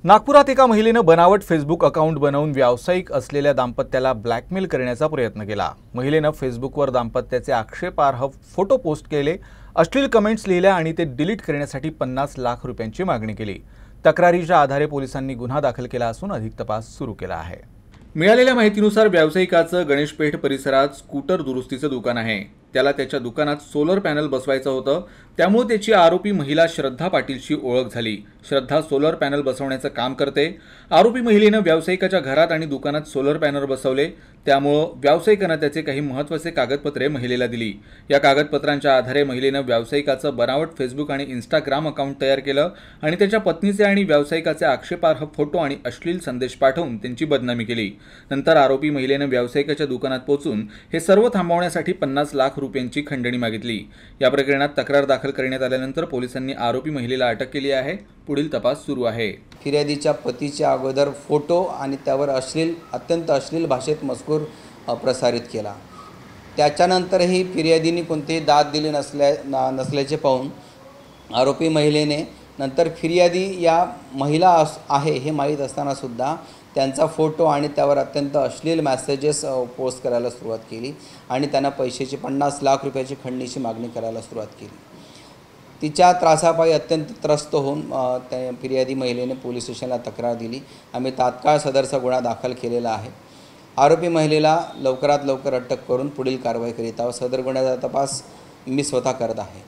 नागपुरात एका महिलेनं बनावट फेसबुक अकाउंट बनवून व्यावसायिक असलेल्या दाम्पत्याला ब्लॅकमेल करण्याचा प्रयत्न केला। महिलेनं फेसबुकवर दाम्पत्याचे आक्षेपार्ह फोटो पोस्ट केले, अश्लील कमेंट्स लिहिल्या आणि ते डिलीट करण्यासाठी 50 लाख रुपयांची मागणी केली। तक्रारीच्या आधारे पोलिसांनी गुन्हा दाखल केला असून अधिक तपास सुरू केला आहे। मिळालेल्या माहितीनुसार व्यावसायिकाचं गणेशपेठ परिसरात स्कूटर दुरुस्तीचं दुकान आहे। त्याला त्याच्या दुकानात सोलर पॅनल बसवायचं होतं, त्यामुळे त्याची आरोपी महिला श्रद्धा पाटीलशी ओळख झाली। श्रद्धा सोलर पॅनल बसवण्याचं काम करते। आरोपी महिलेनं व्यावसायिकाच्या घरात आणि दुकानात सोलर पॅनल बसवले, त्यामुळे व्यावसायिकानं त्याचे काही महत्त्वाचे कागदपत्रे महिलेला दिली। या कागदपत्रांच्या आधारे महिलेनं व्यावसायिकाचं बनावट फेसबुक आणि इंस्टाग्राम अकाउंट तयार केलं आणि त्याच्या पत्नीचे आणि व्यावसायिकाचे आक्षेपार्ह फोटो आणि अश्लील संदेश पाठवून त्यांची बदनामी केली। नंतर आरोपी महिलेनं व्यावसायिकाच्या दुकानात पोहोचून हे सर्व थांबवण्यासाठी 50 लाख रुपयांची खंडणी मागितली। या प्रकरणात तक्रार दाखल करण्यात आल्यानंतर पोलिसांनी आरोपी महिलेला अटक केली आहे। पुढील तपास सुरू आहे। फिर्यादीच्या पतीच्या अगोदर फोटो आणि त्यावर अत्यंत अश्लील भाषेत मजकूर प्रसारित केला। त्याच्यानंतरही फिर्यादीने कोणतीही दाद दिली नसल्याचे पाहून आरोपी महिलेने नंतर फिर्यादी या महिला आहे हे माहीत असताना सुद्धा त्यांचा फोटो आणि त्यावर अत्यंत अश्लील मेसेजेस पोस्ट करायला सुरुवात केली आणि त्यांना पैशाची 50 लाख रुपयाची खंडणीची मागणी करायला सुरुवात केली। तिच्या त्रासापायी अत्यंत त्रस्त होऊन त्या फिर्यादी महिलेने पोलीस स्टेशनला तक्रार दिली। आम्ही तात्काळ सदरचा गुन्हा दाखल केलेला आहे। आरोपी महिलेला लवकरात लवकर अटक करून पुढील कारवाई करीत आहोत। सदर गुन्ह्याचा तपास मी स्वतः करत आहे।